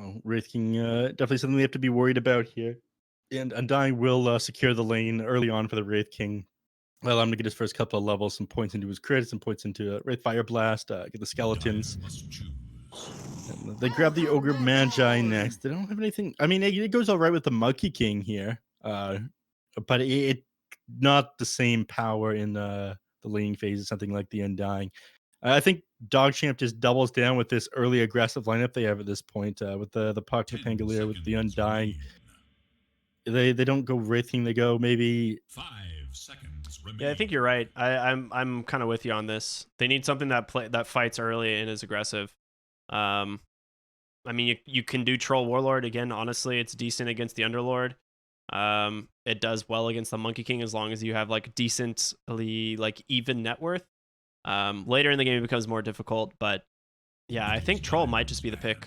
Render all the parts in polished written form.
Oh, Wraith King, definitely something they have to be worried about here. And Undying will secure the lane early on for the Wraith King. Well, I'm gonna get his first couple of levels, some points into his crit, some points into Wraith Fire Blast, get the skeletons. And they grab the Ogre Magi next. They don't have anything. I mean, it goes all right with the Monkey King here, but it not the same power in the laning phase as something like the Undying. I think DogChamp just doubles down with this early aggressive lineup they have at this point with the Puck, the Pangolier, with the Undying. They don't go Wraith King. They go maybe 5 seconds remaining. Yeah, I think you're right. I'm kind of with you on this. They need something that fights early and is aggressive. I mean, you can do Troll Warlord again. Honestly, it's decent against the Underlord. It does well against the Monkey King as long as you have like decently like even net worth. Later in the game it becomes more difficult, but yeah, I think Troll might just be the pick.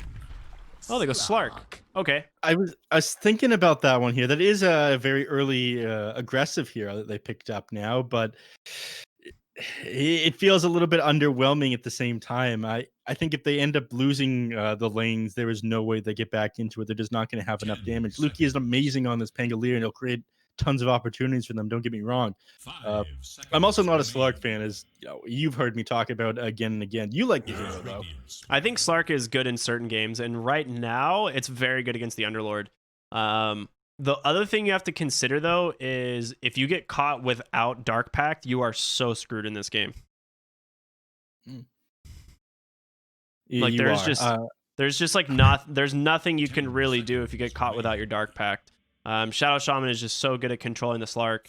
Oh, they go Slark. Okay. I was thinking about that one here. That is a very early aggressive hero that they picked up now, but it feels a little bit underwhelming at the same time. I think if they end up losing the lanes, there is no way they get back into it. They're just not going to have enough damage. Lukey is amazing on this Pangolier, and he'll create tons of opportunities for them. Don't get me wrong. I'm also not a Slark fan, as you've heard me talk about again and again. You like the hero, though. I think Slark is good in certain games, and right now it's very good against the Underlord. The other thing you have to consider, though, is if you get caught without Dark Pact, you are so screwed in this game. Like there's just like there's nothing you can really do if you get caught without your Dark Pact. Shadow Shaman is just so good at controlling the Slark.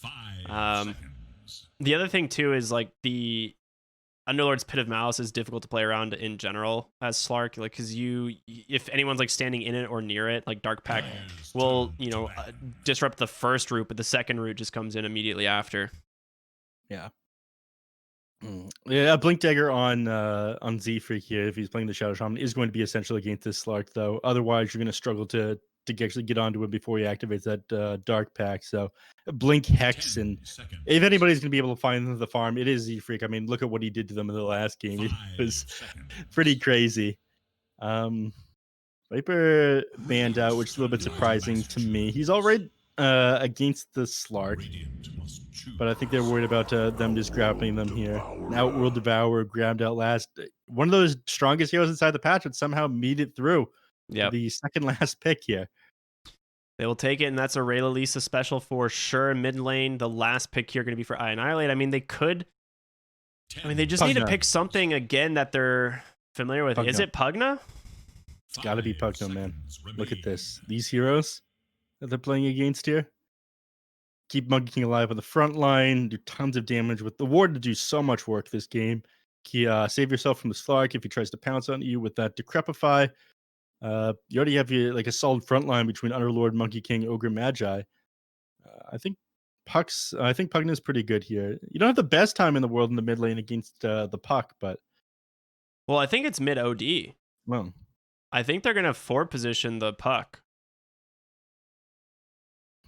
The other thing too is like the Underlord's Pit of Malice is difficult to play around in general as Slark, like because if anyone's like standing in it or near it, like Dark Pact will disrupt the first route, but the second route just comes in immediately after. Yeah. Yeah, a Blink Dagger on Z Freak here, if he's playing the Shadow Shaman, is going to be essential against this Slark, though. Otherwise, you're going to struggle to actually get onto him before he activates that Dark Pack. So Blink Hex, and if anybody's going to be able to find the farm, it is Z Freak. I mean, look at what he did to them in the last game. It was pretty crazy. Viper banned out, which is a little bit surprising to me. He's all right against the Slark, but I think they're worried about them just grappling them here. Now World Devourer grabbed out last. One of those strongest heroes inside the patch would somehow meet it through. Yeah, the second last pick here. They will take it, and that's a Rayla Lisa special for sure. Mid lane, the last pick here going to be for Annihilate. I mean, they could. I mean, they just need to pick something again that they're familiar with. Is it Pugna? It's got to be Pugna, man. Look at this. These heroes that they're playing against here. Keep Monkey King alive on the front line. Do tons of damage with the ward to do so much work this game. Save yourself from the Slark if he tries to pounce on you with that Decrepify. You already have like a solid front line between Underlord, Monkey King, Ogre, Magi. I think Pugna is pretty good here. You don't have the best time in the world in the mid lane against the Puck, but well, I think it's mid OD. Well, I think they're gonna forward position the Puck.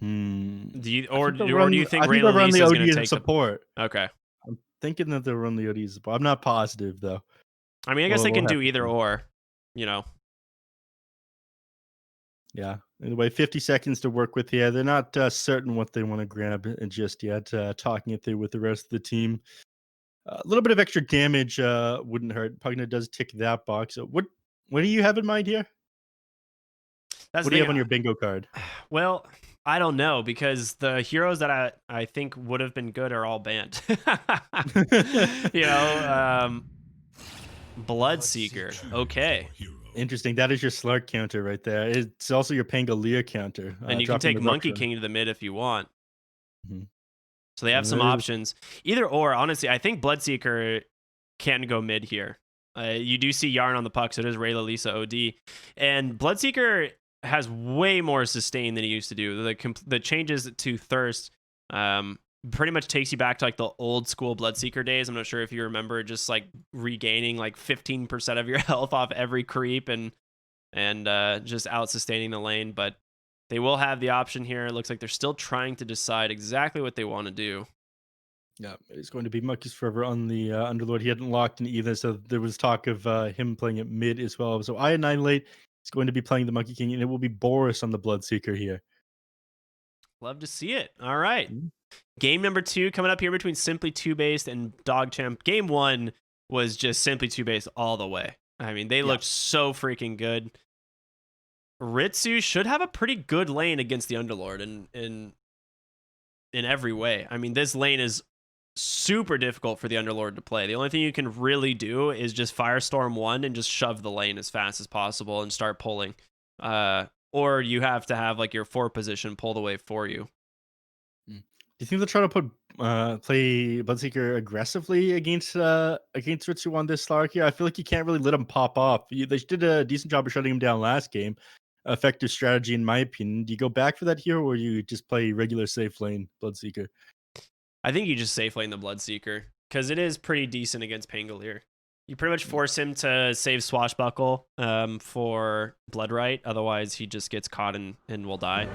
Do you think Rayla run the Lisa's OD gonna as take support? Okay, I'm thinking that they'll run the OD as support. I'm not positive though. I mean, I guess they can do either or. Yeah. Anyway, 50 seconds to work with here. They're not certain what they want to grab just yet. Talking it through with the rest of the team. A little bit of extra damage wouldn't hurt. Pugna does tick that box. So what do you have in mind here? What do you have on your bingo card? Well, I don't know, because the heroes that I think would have been good are all banned. Bloodseeker. Okay. Interesting. That is your Slark counter right there. It's also your Pangolier counter. And you can take Monkey King to the mid if you want. Mm-hmm. So they have some options. Either or, honestly, I think Bloodseeker can go mid here. You do see Yarn on the Puck, so it is Rayla Lisa OD. And Bloodseeker has way more sustain than he used to do. The changes to Thirst pretty much takes you back to like the old school Bloodseeker days. I'm not sure if you remember just like regaining like 15% of your health off every creep and just out sustaining the lane. But they will have the option here. It looks like they're still trying to decide exactly what they want to do. Yeah, it's going to be Monkeys Forever on the Underlord. He hadn't locked in either, so there was talk of him playing at mid as well. So I Annihilate He's going to be playing the Monkey King, and it will be Boris on the Bloodseeker here. Love to see it. All right. Mhm. Game number 2 coming up here between Simply TOOBASED and DogChamp. Game 1 was just Simply TOOBASED all the way. I mean, they looked so freaking good. Ritsu should have a pretty good lane against the Underlord in every way. I mean, this lane is super difficult for the Underlord to play. The only thing you can really do is just Firestorm 1 and just shove the lane as fast as possible and start pulling. Or you have to have like your 4 position pulled away for you. Do you think they'll try to play Bloodseeker aggressively against Ritsu on this Slark here? I feel like you can't really let him pop off. They did a decent job of shutting him down last game. Effective strategy, in my opinion. Do you go back for that here, or you just play regular safe lane Bloodseeker? I think you just safe lane the Bloodseeker because it is pretty decent against Pangolier. You pretty much force him to save Swashbuckle for Bloodright. Otherwise, he just gets caught and will die.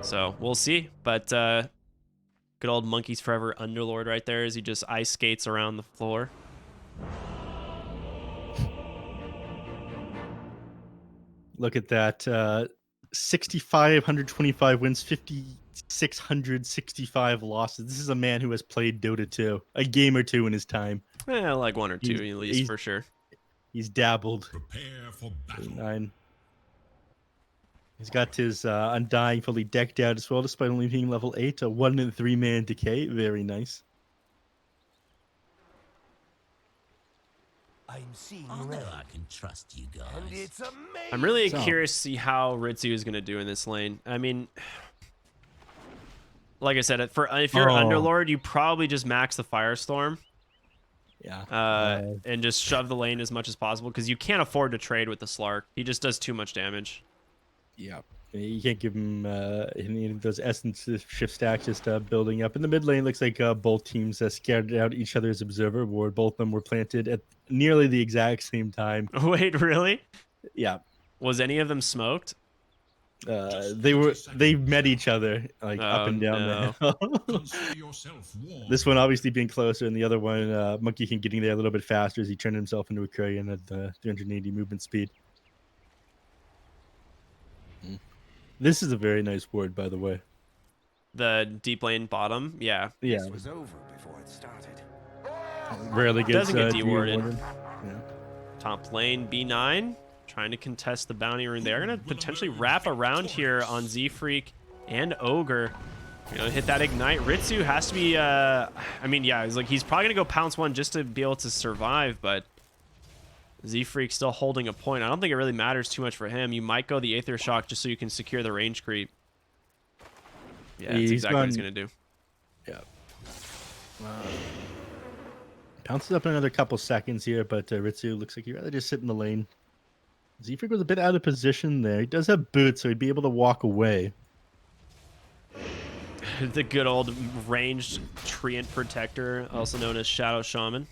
So we'll see. But good old Monkeys Forever Underlord right there as he just ice skates around the floor. Look at that. 6,525 wins, 5,665 losses. This is a man who has played Dota 2, a game or two in his time. Like 1 or 2 at least, for sure. He's dabbled. Prepare for battle. 9. He's got his Undying fully decked out as well, despite only being level 8. A 1 and 3 man decay. Very nice. I'm seeing I know red. I can trust you guys. And it's amazing. I'm really curious to see how Ritsu is going to do in this lane. I mean, like I said, if you're Underlord, you probably just max the Firestorm. Yeah. And just shove the lane as much as possible because you can't afford to trade with the Slark. He just does too much damage. Yeah. You can't give him any of those essence shift stacks just building up. In the mid lane, looks like both teams scattered out each other's observer ward. Both of them were planted at nearly the exact same time. Wait, really? Yeah. Was any of them smoked? They met each other like up and down the hill. Consider yourself warned. This one obviously being closer, and the other one, Monkey King getting there a little bit faster as he turned himself into a Courier at 380 movement speed. This is a very nice ward, by the way. The deep lane bottom, yeah. Yeah, This was over before it started. rarely gets Doesn't get de-warded. de-warded. Yeah. Top lane, B9, trying to contest the bounty rune. They're going to potentially wrap around here on Z-Freak and Ogre. You know, hit that ignite. Ritsu has to be, I mean, yeah, he's probably going to go pounce 1 just to be able to survive, but Z-Freak still holding a point. I don't think it really matters too much for him. You might go the Aether Shock just so you can secure the range creep. Yeah, that's exactly what he's going to do. Yeah. Pounces up in another couple seconds here, but Ritsu looks like he'd rather just sit in the lane. Z-Freak was a bit out of position there. He does have boots, so he'd be able to walk away. The good old ranged Treant Protector, also known as Shadow Shaman.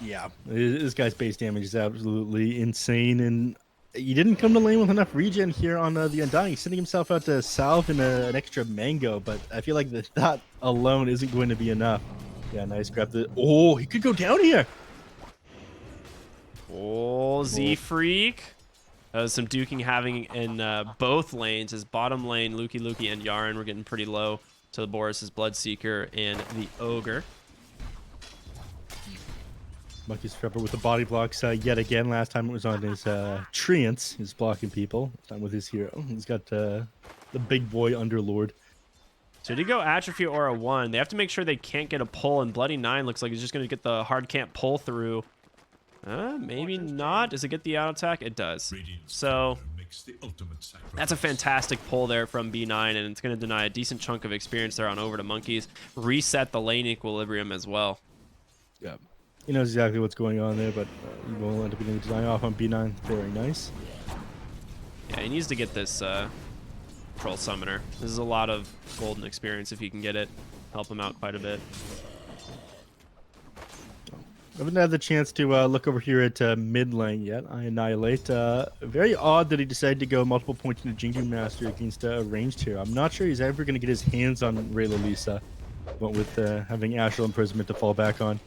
Yeah, this guy's base damage is absolutely insane, and he didn't come to lane with enough regen here on the Undying. He's sending himself out to salve in an extra mango, but I feel like that alone isn't going to be enough. Yeah, nice grab. Oh, he could go down here. Oh, Z-Freak. Some duking having in both lanes. His bottom lane, Lukey and Yaren were getting pretty low to Boris's Bloodseeker and the Ogre. Monkey's Forever with the body blocks yet again. Last time it was on his Treants. He's blocking people. This time with his hero. He's got the big boy Underlord. So to go Atrophy Aura 1, they have to make sure they can't get a pull, and Bloody 9 looks like he's just going to get the hard can't pull through. Maybe not. Does it get the out attack? It does. So that's a fantastic pull there from B9, and it's going to deny a decent chunk of experience there on over to Monkeys. Reset the lane equilibrium as well. Yeah. He knows exactly what's going on there, but he will end up getting the design off on B9. Very nice. Yeah, he needs to get this Troll Summoner. This is a lot of golden experience if he can get it. Help him out quite a bit. I haven't had the chance to look over here at mid lane yet. I Annihilate. Very odd that he decided to go multiple points into Jingu Master against a ranged hero. I'm not sure he's ever going to get his hands on Rayla Lisa, but with having Astral Imprisonment to fall back on.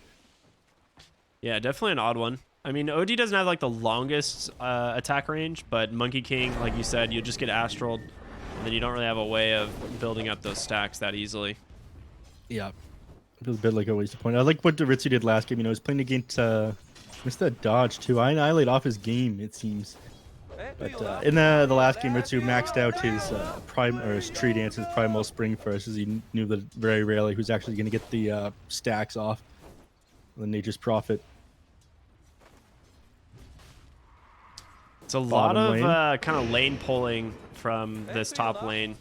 Yeah, definitely an odd one. I mean, OD doesn't have like the longest attack range, but Monkey King, like you said, you just get astraled, and then you don't really have a way of building up those stacks that easily. Yeah. It was a bit like a waste of point. I like what Ritsu did last game. You know, he was playing against missed that dodge too. I annihilate off his game, it seems. But in the last game, Ritsu maxed out his prime or his tree dance, his primal spring first, as he knew that very rarely who's actually going to get the stacks off the Nature's Prophet. It's a lot of kind of lane pulling from this top lane.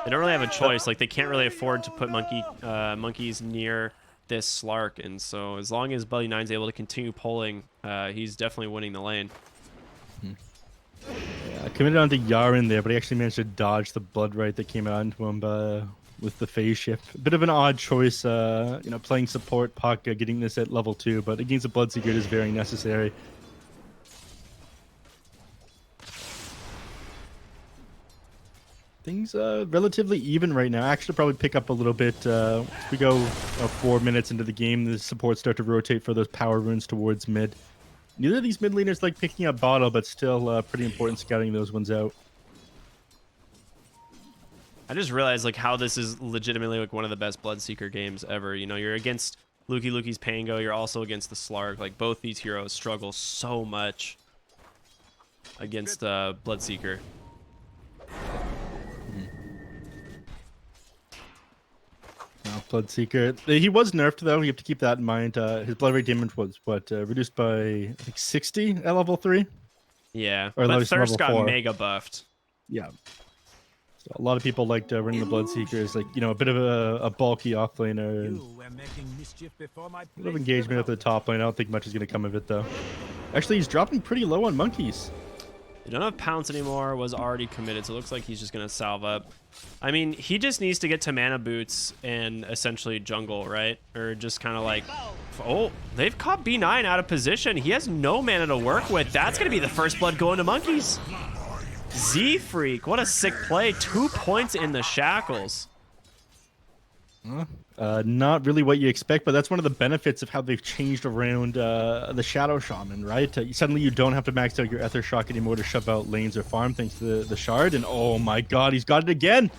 They don't really have a choice. Like, they can't really afford to put monkeys near this Slark, and so as long as Bloody Nine's able to continue pulling, he's definitely winning the lane. Yeah, I committed onto Yaren there, but he actually managed to dodge the blood right that came out into him with the phase shift. A bit of an odd choice, you know, playing support Puck, getting this at level 2, but against a Bloodseeker it is very necessary. Things relatively even right now. Actually, probably pick up a little bit. If we go 4 minutes into the game, the supports start to rotate for those power runes towards mid. Neither of these mid laners like picking up bottle, but still pretty important scouting those ones out. I just realized like how this is legitimately like one of the best Bloodseeker games ever. You know, you're against Luki's Pango, you're also against the Slark. Like, both these heroes struggle so much against Bloodseeker. Bloodseeker. He was nerfed though. You have to keep that in mind. His blood rate damage was what reduced by I think 60 at level 3. Yeah, or but Thirst got 4. mega buffed. Yeah. So a lot of people liked running the Bloodseekers, like, you know, a bit of a bulky offlaner and a bit of engagement at the top lane. I don't think much is going to come of it though. Actually, he's dropping pretty low on monkeys. They don't have Pounce anymore, was already committed, so it looks like he's just going to salve up. I mean, he just needs to get to mana boots and essentially jungle, right? Or just kind of like... Oh, they've caught B9 out of position. He has no mana to work with. That's going to be the first blood going to monkeys. Z-Freak, what a sick play. 2 points in the shackles. Not really what you expect, but that's one of the benefits of how they've changed around the Shadow Shaman, right? Suddenly you don't have to max out your Ether Shock anymore to shove out lanes or farm thanks to the Shard, and oh my god, he's got it again!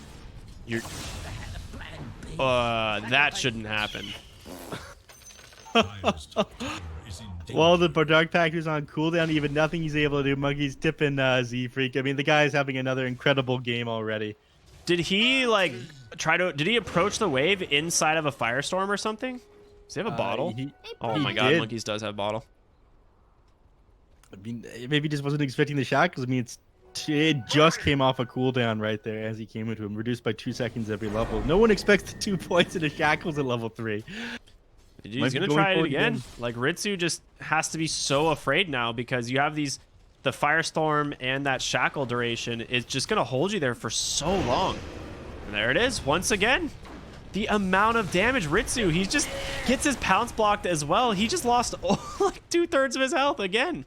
That shouldn't happen. Well, the Dark Pact is on cooldown, even nothing he's able to do. Monkey's tipping Z-Freak. I mean, the guy's having another incredible game already. Did he like did he approach the wave inside of a firestorm or something? Does he have a bottle? Oh my god, monkeys does have bottle. I mean, maybe he just wasn't expecting the shackles. I mean, it just came off a cooldown right there as he came into him, reduced by 2 seconds every level. No one expects the 2 points in the shackles at level 3. He's gonna try it again. Like, Ritsu just has to be so afraid now because you have the firestorm and that shackle duration is just gonna hold you there for so long. And there it is once again. The amount of damage Ritsu, he just gets his pounce blocked as well. He just lost like 2/3 of his health again.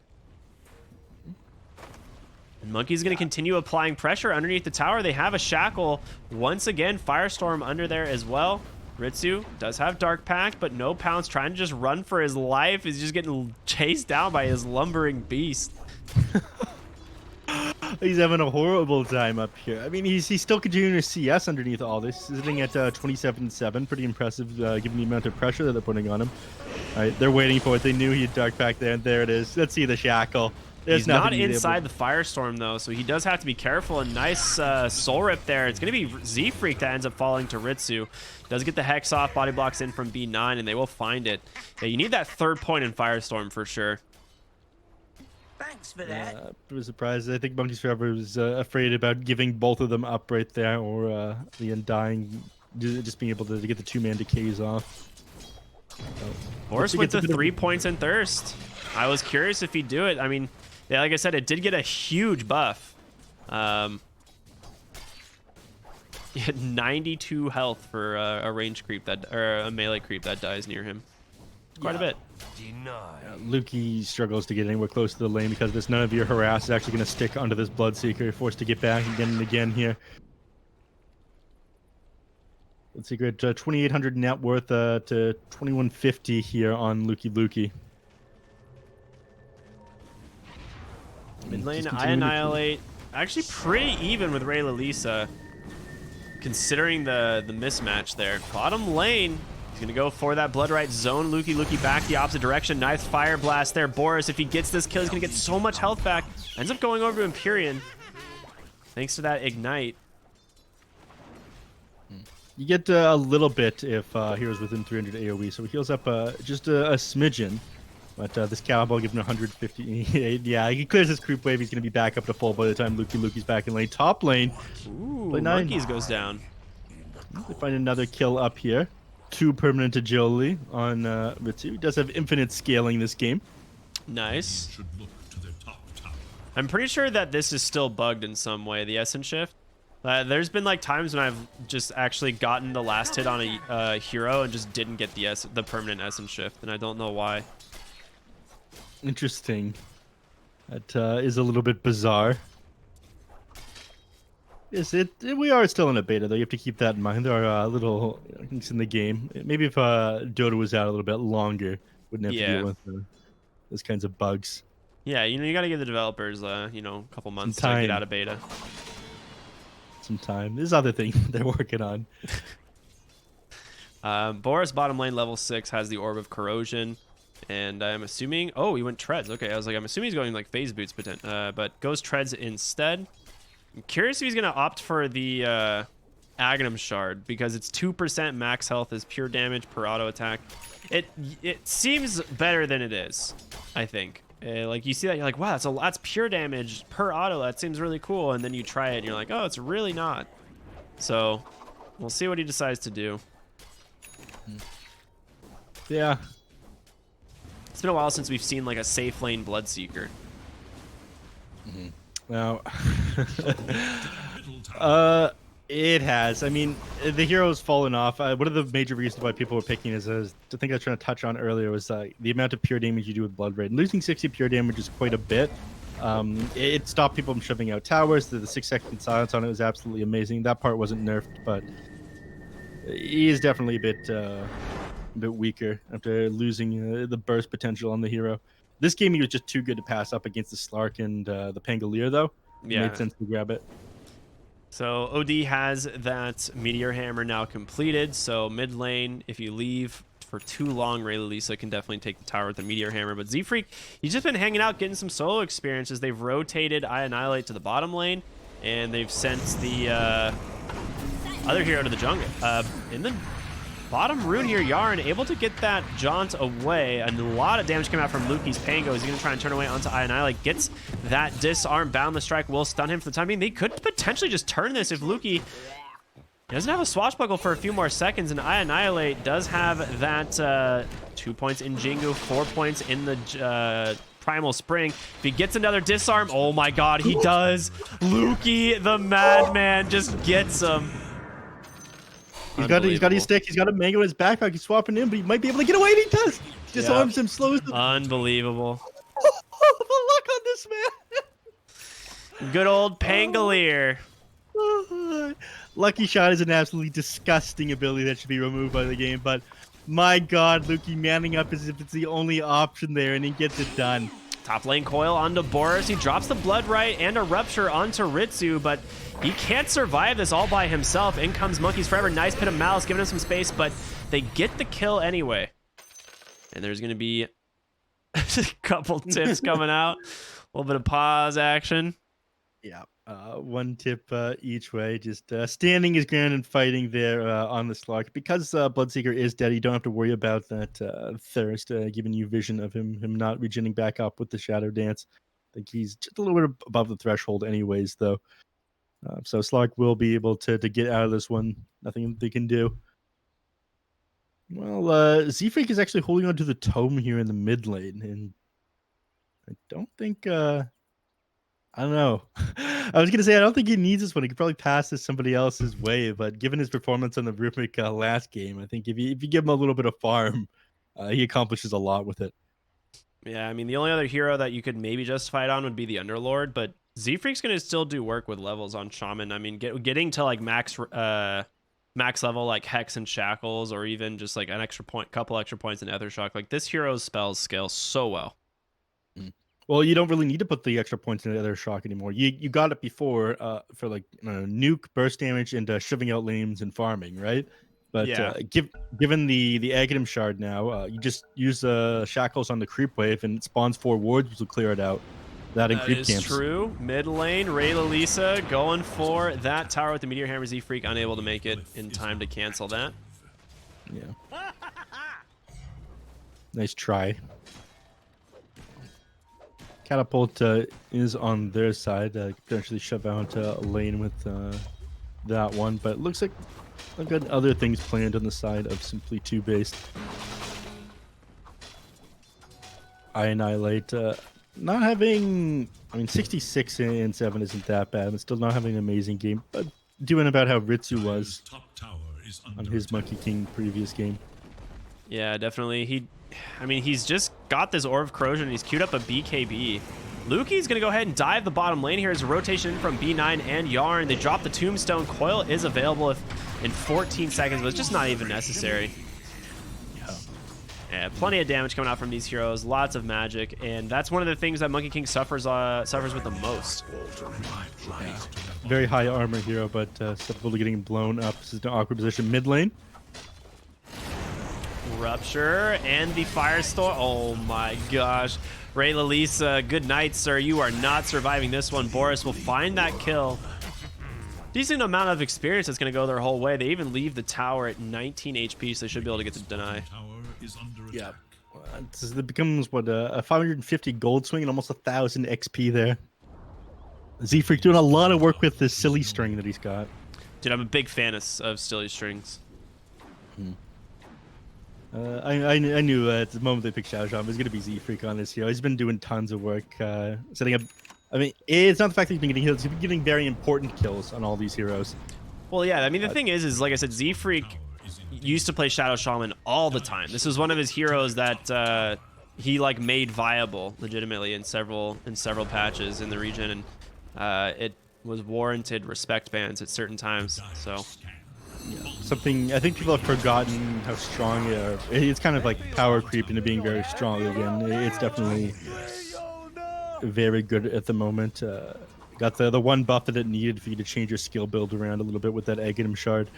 And Monkey's gonna continue applying pressure underneath the tower. They have a shackle once again. Firestorm under there as well. Ritsu does have Dark Pact, but no pounce, trying to just run for his life. He's just getting chased down by his lumbering beast. He's having a horrible time up here. I mean, he's still continuing to CS underneath all this, sitting at 27-7. Pretty impressive, given the amount of pressure that they're putting on him. All right, they're waiting for it. They knew he had Dark Pact there, and there it is. Let's see the shackle. He's not inside the firestorm though, so he does have to be careful. And nice soul rip there. It's gonna be Z-Freak that ends up falling to Ritsu. Does get the hex off, body blocks in from B9, and they will find it. Yeah, you need that 3rd point in firestorm for sure. Thanks for that. I was surprised. I think Monkeys Forever was afraid about giving both of them up right there, or the Undying just being able to get the 2-man decays off. Horse went to 3 points in Thirst. I was curious if he'd do it. I mean, yeah, like I said, it did get a huge buff. He had 92 health for a range creep or a melee creep that dies near him. Quite a bit. Lukey struggles to get anywhere close to the lane because this. None of your harass is actually going to stick onto this Bloodseeker. You're forced to get back again and again here. Bloodseeker at 2,800 net worth to 2,150 here on Lukey. Mid lane, Just I continuing to- Annihilate. Actually pretty even with Rayla Lisa, considering the mismatch there. Bottom lane, he's going to go for that Blood Right zone. Lukey back the opposite direction. Nice Fire Blast there. Boris, if he gets this kill, he's going to get so much health back. Ends up going over to Empyrean, thanks to that Ignite. You get a little bit if heroes within 300 AoE, so he heals up just a smidgen. But this cowbell giving 158. Yeah, he clears his creep wave. He's going to be back up to full by the time Lukey's back in lane. Top lane. Ooh, Play 9. Monkeys goes down. They find another kill up here. 2 permanent agility on Ritsu. He does have infinite scaling this game. Nice. Should look to their top tower. I'm pretty sure that this is still bugged in some way, the Essence Shift. There's been like times when I've just actually gotten the last hit on a hero and just didn't get the permanent Essence Shift, and I don't know why. Interesting. That is a little bit bizarre. Is it? We are still in a beta, though. You have to keep that in mind. There are little things in the game. Maybe if Dota was out a little bit longer, wouldn't have to deal with those kinds of bugs. Yeah, you got to give the developers, a couple months to time. get out of beta. Some time. There's other things they're working on. Boris bottom lane level 6 has the Orb of Corrosion, and I'm assuming. Oh, he went Treads. Okay, I was like, I'm assuming he's going like Phase Boots, but goes Treads instead. I'm curious if he's gonna opt for the Aghanim Shard because it's 2% max health as pure damage per auto attack. It seems better than it is, I think. Like you see that, you're like, wow, that's pure damage per auto. That seems really cool. And then you try it, and you're like, oh, it's really not. So we'll see what he decides to do. Yeah. It's been a while since we've seen like a safe lane Bloodseeker. Now, Middle tower. it has. I mean, the hero's fallen off. One of the major reasons why people were picking is I think I was trying to touch on earlier was the amount of pure damage you do with Blood Raid. Losing 60 pure damage is quite a bit. It stopped people from shoving out towers. The 6-second silence on it was absolutely amazing. That part wasn't nerfed, but he is definitely a bit weaker after losing the burst potential on the hero. This game he was just too good to pass up against the Slark and the Pangolier, though. It Yeah. made sense to grab it. So OD has that Meteor Hammer now completed. So mid lane, if you leave for too long, Rayla Lisa can definitely take the tower with the Meteor Hammer. But Z-Freak, he's just been hanging out, getting some solo experiences. They've rotated I Annihilate to the bottom lane, and they've sent the other hero to the jungle. In the bottom rune here, Yarn able to get that jaunt away. A lot of damage coming out from Lukey's Pango. He's going to try and turn away onto I Annihilate. Gets that disarm. Boundless Strike will stun him for the time being. They could potentially just turn this if Lukey doesn't have a swashbuckle for a few more seconds, and I Annihilate does have that 2 points in Jingu, 4 points in the Primal Spring. If he gets another disarm, oh my god, he does. Lukey, the madman, just gets him. He's got his stick. He's got a mango in his backpack. He's swapping in, but he might be able to get away. And he does. Disarms him, slows him. Unbelievable. The luck on this man. Good old Pangolier. Lucky Shot is an absolutely disgusting ability that should be removed by the game, but my god, Lukey manning up as if it's the only option there, and he gets it done. Top lane coil onto Boris. He drops the Blood Right and a Rupture onto Ritsu, but he can't survive this all by himself. In comes Monkeys Forever. Nice Pit of Malice, giving him some space, but they get the kill anyway. And there's going to be a couple tips coming out. A little bit of pause action. Yeah, one tip each way. Just standing his ground and fighting there on the slug. Because Bloodseeker is dead, you don't have to worry about that thirst giving you vision of him not regening back up with the Shadow Dance. I think he's just a little bit above the threshold anyways, though. So Slug will be able to get out of this one. Nothing they can do. Well, Z-Freak is actually holding on to the tome here in the mid lane, and I don't think... I don't know. I was going to say, I don't think he needs this one. He could probably pass this somebody else's way, but given his performance on the Rhythmic last game, I think if you give him a little bit of farm, he accomplishes a lot with it. Yeah, I mean, the only other hero that you could maybe justify it on would be the Underlord, but Z-Freak's going to still do work with levels on Shaman. I mean, getting to like max level like Hex and Shackles, or even just like an extra point, couple extra points in Ethershock, like this hero's spells scale so well. Well, you don't really need to put the extra points in the other shock anymore. You got it before for like nuke, burst damage, and shoving out lanes and farming, right? But Yeah. given the Aghanim shard now, you just use shackles on the creep wave and it spawns 4 wards, which will clear it out. That in creep is camps. true. Mid lane, Rayla going for that tower with the Meteor Hammer. Z-Freak unable to make it in time to cancel that. Yeah. Nice try. Catapult is on their side. Potentially shove out a lane with that one, but it looks like I've got other things planned on the side of simply TOOBASED. I Annihilate. Not having, I mean, 66 and 7 isn't that bad. And still not having an amazing game, but doing about how Ritsu was on his Monkey King previous game. Yeah, definitely. He's just got this Orb of Corrosion and he's queued up a BKB. Luki's going to go ahead and dive the bottom lane here as a rotation from B9 and Yarn. They drop the Tombstone. Coil is available in 14 seconds, but it's just not even necessary. Yeah, plenty of damage coming out from these heroes, lots of magic, and that's one of the things that Monkey King suffers with the most. Yeah. Very high armor hero, but susceptible to getting blown up. This is an awkward position mid lane. Rupture and the Firestorm. Oh my gosh. Rayla, good night, sir. You are not surviving this one. Boris will find that kill. Decent amount of experience that's going to go their whole way. They even leave the tower at 19 HP, so they should be able to get the deny. Yeah. It becomes, what, a 550 gold swing and almost 1,000 XP there. Z-Freak doing a lot of work with this silly string that he's got. Dude, I'm a big fan of silly strings. I knew at the moment they picked Shadow Shaman, it was going to be Z-Freak on this hero. He's been doing tons of work setting up. I mean, it's not the fact that he's been getting heals. He's been getting very important kills on all these heroes. Well, yeah, I mean, the thing is like I said, Z-Freak used to play Shadow Shaman all the time. This was one of his heroes that he like made viable legitimately in several patches in the region, and it was warranted respect bans at certain times. So yeah. Something I think people have forgotten how strong it's kind of like power creep into being very strong again. It's definitely very good at the moment. Got the one buff that it needed for you to change your skill build around a little bit with that Aghanim shard.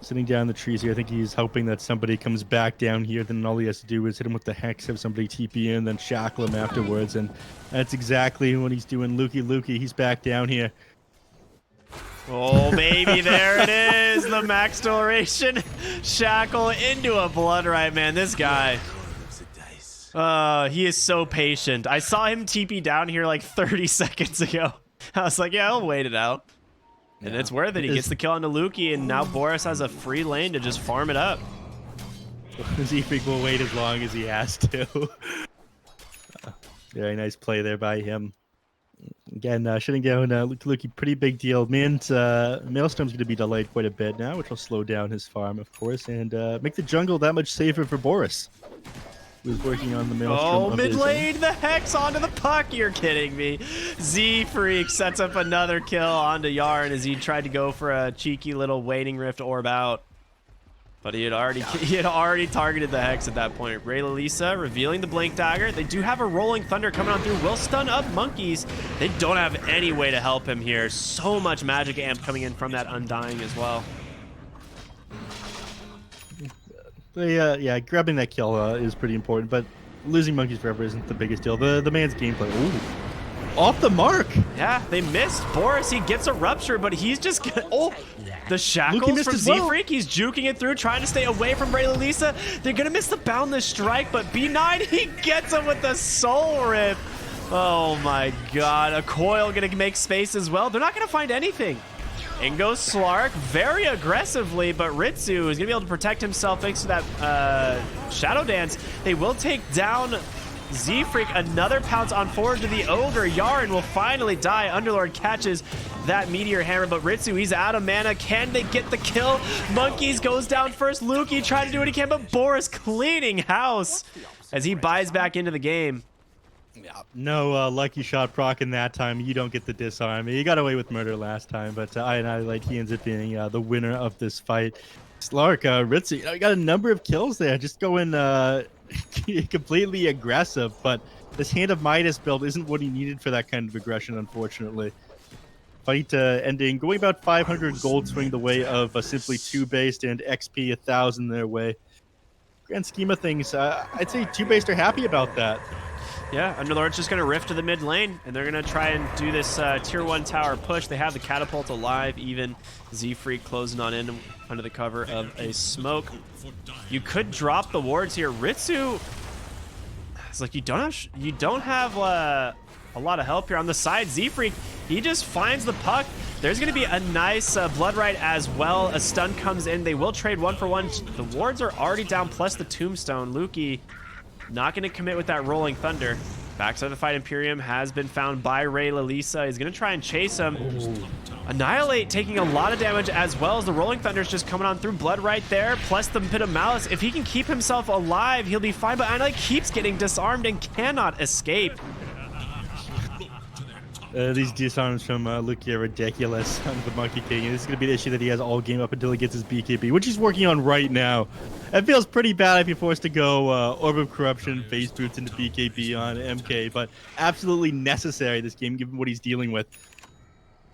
Sitting down in the trees here, I think he's hoping that somebody comes back down here. Then all he has to do is hit him with the Hex, have somebody TP in, then shackle him afterwards. And that's exactly what he's doing. Lukey, he's back down here. Oh, baby, there it is. The max duration shackle into a blood right, man. This guy. He is so patient. I saw him TP down here like 30 seconds ago. I was like, yeah, I'll wait it out. And it's worth it. He gets the kill onto Lukey, and now Boris has a free lane to just farm it up. Z-Freak will wait as long as he has to. Very nice play there by him. Again, shutting down Lukey, pretty big deal. Man's Maelstrom's going to be delayed quite a bit now, which will slow down his farm, of course, and make the jungle that much safer for Boris, who's working on the Maelstrom. Oh, mid lane, the Hex onto the puck. You're kidding me. Z-Freak sets up another kill onto Yarn as he tried to go for a cheeky little Waning Rift orb out. But he had already targeted the Hex at that point. Rayla revealing the Blink Dagger. They do have a Rolling Thunder coming on through. Will stun up Monkeys. They don't have any way to help him here. So much magic amp coming in from that Undying as well. Yeah, grabbing that kill is pretty important, but losing Monkeys forever isn't the biggest deal. The man's gameplay, ooh, off the mark. Yeah, they missed. Boris, he gets a Rupture, but he's just the shackles from Z-Freak. He's juking it through, trying to stay away from Rayla. They're gonna miss the Boundless Strike, but B9, he gets him with the Soul Rip. Oh my god, a Coil gonna make space as well. They're not gonna find anything. In goes Slark very aggressively, but Ritsu is going to be able to protect himself thanks to that Shadow Dance. They will take down Z-Freak. Another pounce on forward to the Ogre. Yarn will finally die. Underlord catches that Meteor Hammer, but Ritsu, he's out of mana. Can they get the kill? Monkeys goes down first. Lukey trying to do what he can, but Boris cleaning house as he buys back into the game. Yeah, no lucky shot proc in that time. You don't get the disarm. You got away with murder last time, but I Annihilate, he ends up being the winner of this fight. Slark, Ritsu, you got a number of kills there. Just going completely aggressive, but this Hand of Midas build isn't what he needed for that kind of aggression, unfortunately. Fight ending, going about 500 gold swing the way of simply 2-based and XP 1,000 their way. Grand scheme of things, I'd say 2-based are happy about that. Yeah, Underlord's just going to rift to the mid lane, and they're going to try and do this tier 1 tower push. They have the catapult alive, even Z-Freak closing on in under the cover of a smoke. You could drop the wards here. Ritsu, it's like you don't have a lot of help here. On the side, Z-Freak, he just finds the puck. There's going to be a nice blood right as well. A stun comes in. They will trade 1-for-1. The wards are already down, plus the tombstone. Lukey not going to commit with that rolling thunder. Backside of the fight, Imperium has been found by Ray Lalisa. He's going to try and chase him. Annihilate taking a lot of damage, as well as the rolling thunder is just coming on through. Blood right there, plus the Pit of Malice. If he can keep himself alive, he'll be fine, but Annihilate keeps getting disarmed and cannot escape. These disarms from Luki are ridiculous on the Monkey King, and this is going to be the issue that he has all game up until he gets his BKB, which he's working on right now. It feels pretty bad if you're forced to go Orb of Corruption, Phase Boots into BKB on MK, but absolutely necessary this game given what he's dealing with.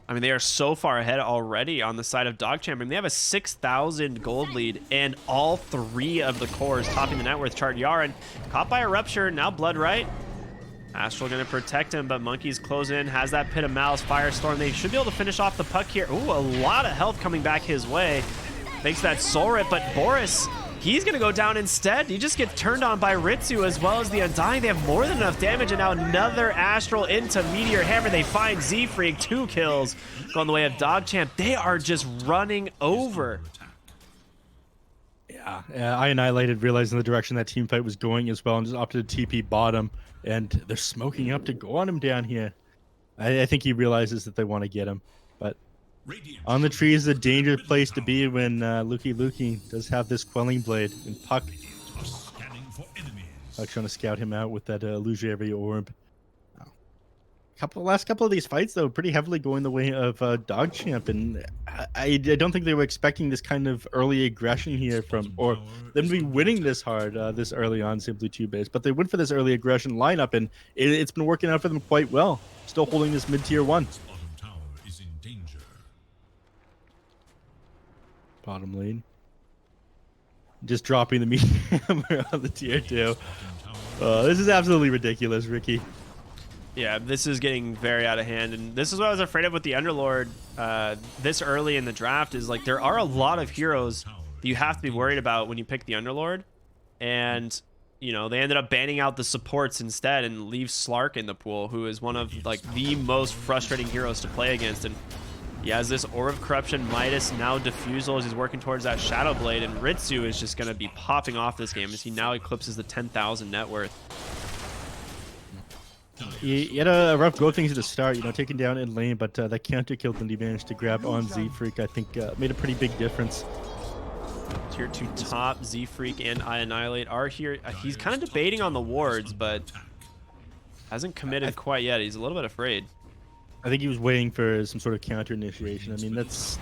I mean, they are so far ahead already on the side of DogChamp. I mean, they have a 6,000 gold lead, and all 3 of the cores topping the net worth chart. Yaren caught by a rupture, now blood right. Astral going to protect him, but Monkey's closing in, has that Pit of Malice, Firestorm. They should be able to finish off the puck here. Ooh, a lot of health coming back his way. Thanks to that Soul Rip, but Boris, he's going to go down instead. He just gets turned on by Ritsu as well as the Undying. They have more than enough damage, and now another Astral into Meteor Hammer. They find Z-Freak, 2 kills. Going the way of DogChamp. They are just running over. Yeah, I Annihilated, realizing the direction that team fight was going as well, and just opted to TP bottom. And they're smoking up to go on him down here. I think he realizes that they want to get him. But on the tree is a dangerous place to be when Luki does have this Quelling Blade. And Puck trying to scout him out with that illusory orb. Last couple of these fights, though, pretty heavily going the way of DogChamp, and I don't think they were expecting this kind of early aggression here or them to be winning this hard this early on, simply 2-base. But they went for this early aggression lineup, and it's been working out for them quite well. Still holding this mid-tier 1. Bottom lane. Just dropping the Meteor Hammer on the tier 2. This is absolutely ridiculous, Ricky. Yeah, this is getting very out of hand, and this is what I was afraid of with the Underlord this early in the draft. Is like there are a lot of heroes that you have to be worried about when you pick the Underlord, and you know they ended up banning out the supports instead and leave Slark in the pool, who is one of like the most frustrating heroes to play against. And he has this Orb of Corruption, Midas, now Diffusal as he's working towards that Shadow Blade, and Ritsu is just going to be popping off this game as he now eclipses the 10,000 net worth. He had a rough go of things at the start, taking down in lane, but that counter kill that he managed to grab on Z-Freak, I think, made a pretty big difference. Tier 2 top, Z-Freak and I Annihilate are here. He's kind of debating on the wards, but hasn't committed quite yet. He's a little bit afraid. I think he was waiting for some sort of counter initiation. I mean, that's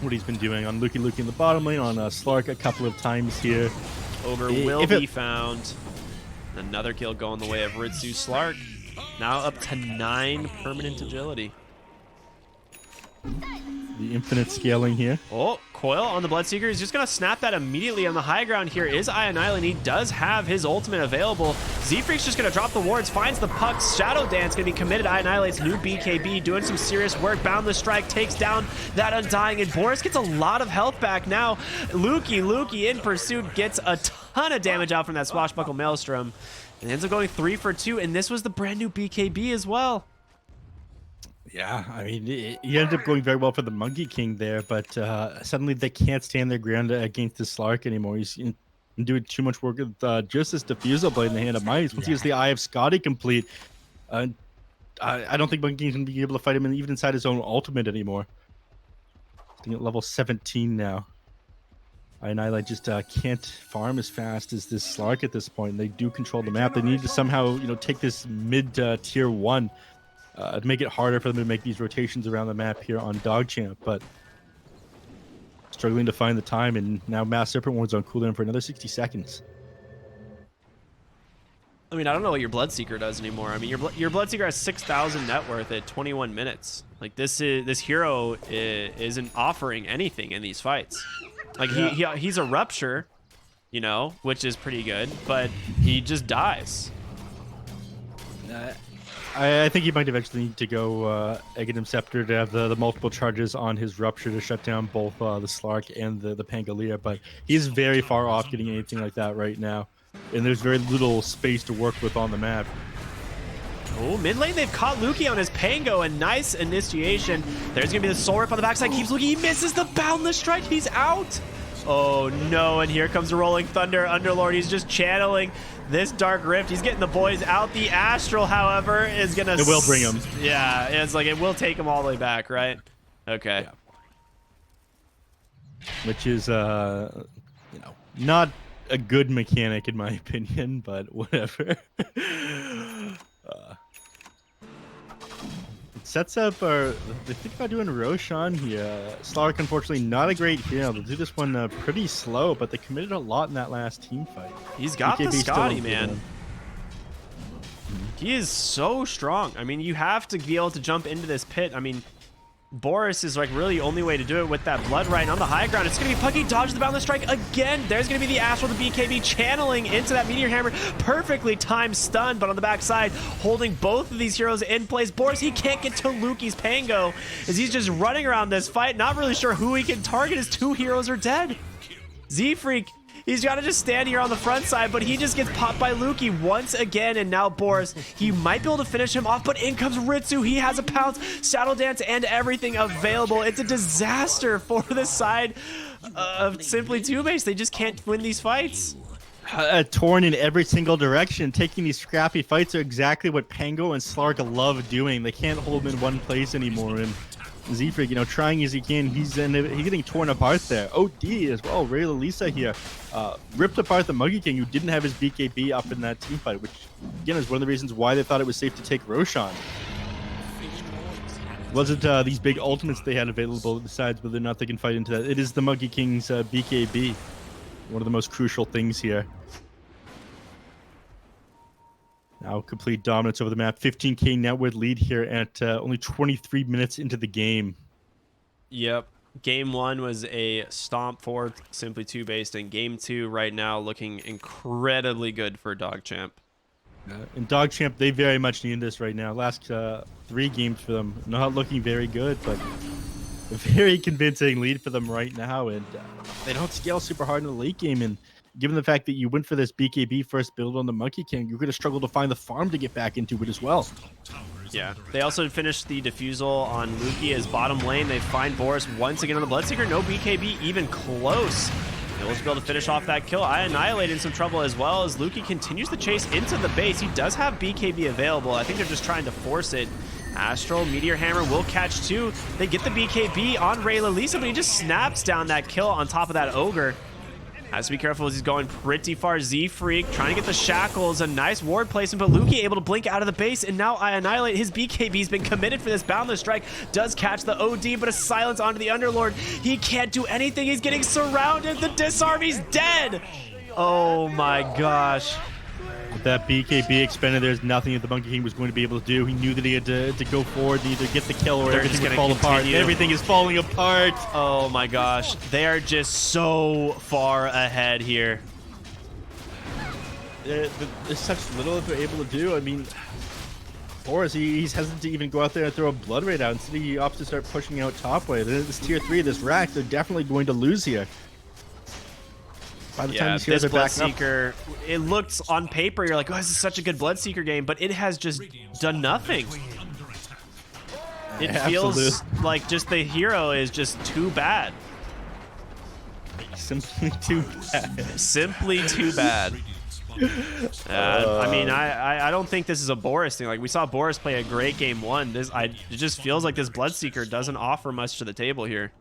what he's been doing on Luki in the bottom lane, on Slark a couple of times here. Ogre will be found. Another kill going the way of Ritsu. Slark now up to 9 permanent agility. The infinite scaling here. Oh, Coil on the Bloodseeker. He's just going to snap that immediately on the high ground here. Is I Annihilate. He does have his ultimate available. Z-Freak's just going to drop the wards, finds the pucks. Shadow Dance going to be committed. I Annihilate's new BKB doing some serious work. Boundless Strike takes down that Undying, and Boris gets a lot of health back now. Luki in pursuit gets a ton of damage out from that Swashbuckle Maelstrom. And ends up going 3 for 2, and this was the brand new BKB as well. Yeah, I mean, he ended up going very well for the Monkey King there, but suddenly they can't stand their ground against the Slark anymore. He's doing too much work with just this Diffusal Blade in the Hand of Midas. Once he has the Eye of Scotty complete, I don't think Monkey King's going to be able to fight him even inside his own ultimate anymore. I think at level 17 now. I Annihilate just can't farm as fast as this Slark at this point. They do control the map. They need to somehow, take this mid tier 1 to make it harder for them to make these rotations around the map here on DogChamp. But struggling to find the time, and now Mass Serpent Ward's on cooldown for another 60 seconds. I mean, I don't know what your Bloodseeker does anymore. I mean, your Bloodseeker has 6,000 net worth at 21 minutes. Like this hero isn't offering anything in these fights. Like he's a rupture, you know, which is pretty good, but he just dies. I think he might eventually need to go Aghanim Scepter to have the multiple charges on his rupture to shut down both the Slark and the Pangolier, but he's very far off getting anything like that right now, and there's very little space to work with on the map. Oh, mid lane, they've caught Luki on his Pango. A nice initiation. There's going to be the Soul Rip on the backside. Keeps Luki. He misses the Boundless Strike. He's out. Oh, no. And here comes the Rolling Thunder. Underlord, he's just channeling this Dark Rift. He's getting the boys out. The Astral, however, is going to... It will bring him. Yeah, it's like it will take him all the way back, right? Okay. Yeah. Which is, you know, not a good mechanic in my opinion, but whatever. It sets up they think about doing Roshan here. Slark, unfortunately, not a great hero. They'll do this one pretty slow, but they committed a lot in that last team fight. He's got the Scotty, man. Mm-hmm. He is so strong. I mean, you have to be able to jump into this pit. I mean, Boris is like really the only way to do it with that blood right on the high ground. It's going to be Pucky, dodge the Boundless Strike again. There's going to be the Astral, the BKB channeling into that Meteor Hammer. Perfectly timed stun, but on the backside, holding both of these heroes in place. Boris, he can't get to Luki's Pango as he's just running around this fight, not really sure who he can target. His two heroes are dead. Z-Freak, he's got to just stand here on the front side, but he just gets popped by Luki once again, and now Boris, he might be able to finish him off, but in comes Ritsu. He has a pounce, Saddle Dance, and everything available. It's a disaster for the side of Simply TOOBASED. They just can't win these fights. Torn in every single direction. Taking these scrappy fights are exactly what Pango and Slark love doing. They can't hold him in one place anymore, and Z-Freak, you know, trying as he can, he's getting torn apart there. OD as well. Ray Lisa here ripped apart the Monkey King, who didn't have his BKB up in that team fight, which again is one of the reasons why they thought it was safe to take Roshan. Wasn't these big ultimates they had available besides whether or not they can fight into that. It is the Monkey King's BKB, one of the most crucial things here. Now complete dominance over the map. 15k net worth lead here at only 23 minutes into the game. Yep. Game 1 was a stomp for Simply TOOBASED, and Game 2 right now looking incredibly good for DogChamp. And DogChamp, they very much need this right now. Last 3 games for them, not looking very good, but a very convincing lead for them right now. And they don't scale super hard in the late game, and given the fact that you went for this BKB first build on the Monkey King, you're going to struggle to find the farm to get back into it as well. Yeah. They also finished the defusal on Luki as bottom lane. They find Boris once again on the Bloodseeker. No BKB even close. They'll just be able to finish off that kill. I Annihilate in some trouble as well as Luki continues the chase into the base. He does have BKB available. I think they're just trying to force it. Astral, Meteor Hammer will catch 2. They get the BKB on Ray Lisa, but he just snaps down that kill on top of that Ogre. Has to be careful as he's going pretty far. Z-Freak trying to get the shackles. A nice ward placement, but Luki able to blink out of the base, and now I Annihilate. His BKB's been committed for this Boundless Strike. Does catch the OD, but a silence onto the Underlord. He can't do anything. He's getting surrounded. The disarm, he's dead. Oh my gosh. With that BKB expended, there's nothing that the Monkey King was going to be able to do. He knew that he had to go forward to either get the kill or everything would fall apart. Everything is falling apart. Oh my gosh. They are just so far ahead here. There's such little that they're able to do. I mean, Boris, he's hesitant to even go out there and throw a Blood Raid out. Instead, he opts to start pushing out top way. This tier 3, this rack, they're definitely going to lose here. By the time this Bloodseeker, it looks on paper, you're like, oh, this is such a good Bloodseeker game, but it has just done nothing. It feels like just the hero is just too bad. Simply too bad. Simply too bad. I mean, I don't think this is a Boris thing. Like, we saw Boris play a great game 1. It just feels like this Bloodseeker doesn't offer much to the table here.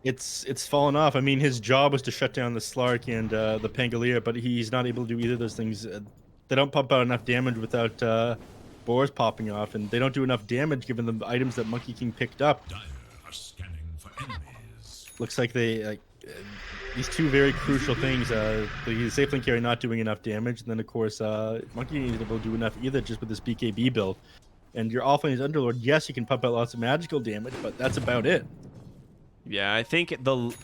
It's fallen off. I mean, his job was to shut down the Slark and the Pangolier, but he's not able to do either of those things. They don't pump out enough damage without Boris popping off, and they don't do enough damage given the items that Monkey King picked up. Dire are scanning for enemies. Looks like they these two very crucial things. The safe lane carry not doing enough damage, and then of course Monkey King isn't able to do enough either just with this BKB build. And your offlane is Underlord. Yes, you can pump out lots of magical damage, but that's about it. Yeah, I think the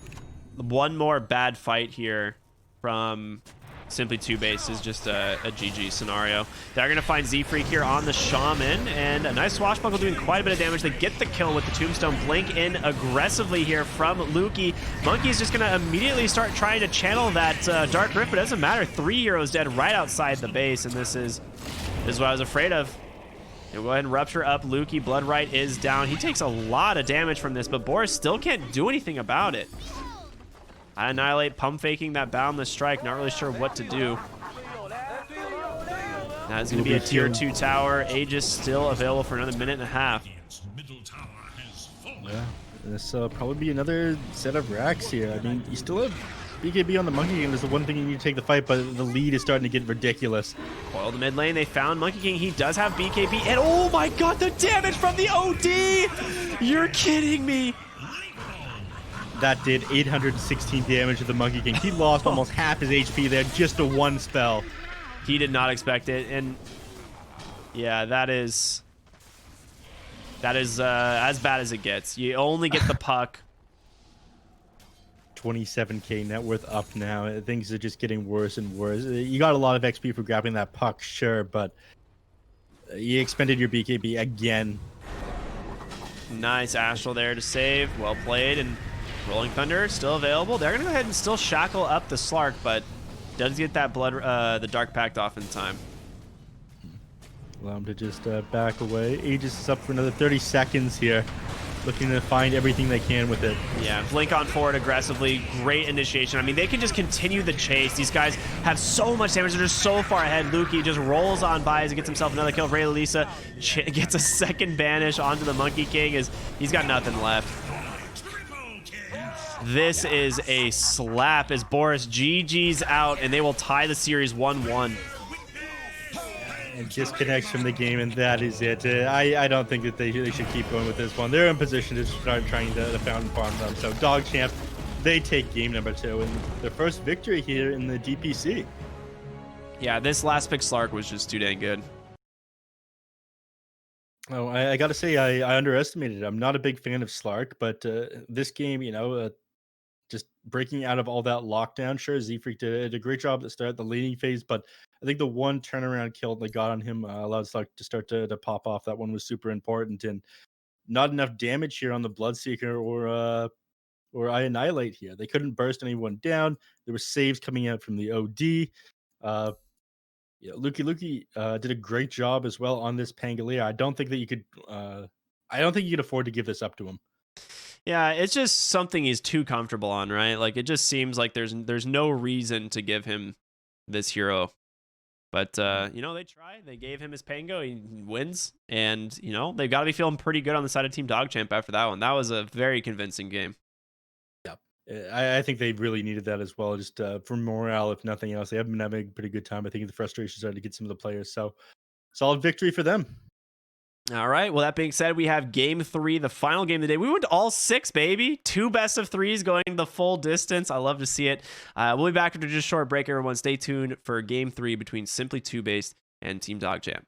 one more bad fight here from Simply TOOBASED is just a GG scenario. They're going to find Z-Freak here on the Shaman, and a nice swashbuckle doing quite a bit of damage. They get the kill with the Tombstone. Blink in aggressively here from Lukey. Monkey's just going to immediately start trying to channel that Dark Rift, but it doesn't matter. 3 heroes dead right outside the base, and this is what I was afraid of. We'll go ahead and rupture up Lukey. Bloodright is down. He takes a lot of damage from this, but Boris still can't do anything about it. I Annihilate, pump faking that Boundless Strike. Not really sure what to do. That's going to be a tier 2 tower. Aegis still available for another minute and a half. Yeah, this probably be another set of racks here. I mean, you still have BKB on the Monkey King is the one thing you need to take the fight, but the lead is starting to get ridiculous. Coil the mid lane. They found Monkey King. He does have BKB. And oh my god, the damage from the OD! You're kidding me. That did 816 damage to the Monkey King. He lost almost half his HP there just to one spell. He did not expect it. And yeah, that is as bad as it gets. You only get the puck. 27k net worth up now. Things are just getting worse and worse. You got a lot of XP for grabbing that puck, sure, but you expended your BKB again. Nice Astral there to save. Well played. And Rolling Thunder still available. They're going to go ahead and still shackle up the Slark, but does get that the Dark Pact off in time. Allow him to just back away. Aegis is up for another 30 seconds here. Looking to find everything they can with it. Yeah, blink on forward aggressively. Great initiation. I mean, they can just continue the chase. These guys have so much damage. They're just so far ahead. Lukey just rolls on by as he gets himself another kill. Ray Lisa gets a second banish onto the Monkey King as he's got nothing left. This is a slap as Boris GG's out, and they will tie the series 1-1. And disconnects from the game, and that is it. I don't think that they should keep going with this one. They're in position to start trying to fountain farm them. So DogChamp, they take game number 2 and their first victory here in the DPC. Yeah, this last pick Slark was just too dang good. Oh, I got to say, I underestimated it. I'm not a big fan of Slark, but this game, you know, just breaking out of all that lockdown. Sure, Z-Freak did a great job at the start, the leading phase, but I think the one turnaround kill they got on him allowed Slark to start to pop off. That one was super important, and not enough damage here on the Bloodseeker or I Annihilate here. They couldn't burst anyone down. There were saves coming out from the OD. Yeah, Lukey did a great job as well on this Pangolier. I don't think you could afford to give this up to him. Yeah, it's just something he's too comfortable on, right? Like, it just seems like there's no reason to give him this hero. But, you know, they tried. They gave him his Pango. He wins. And, you know, they've got to be feeling pretty good on the side of Team DogChamp after that one. That was a very convincing game. Yeah, I think they really needed that as well, just for morale, if nothing else. They haven't been having a pretty good time. I think the frustration started to get some of the players. So, solid victory for them. All right. Well, that being said, we have game 3, the final game of the day. We went all 6, baby. 2 best of 3s going the full distance. I love to see it. We'll be back after just a short break, everyone. Stay tuned for game 3 between Simply TOOBASED and Team DogChamp.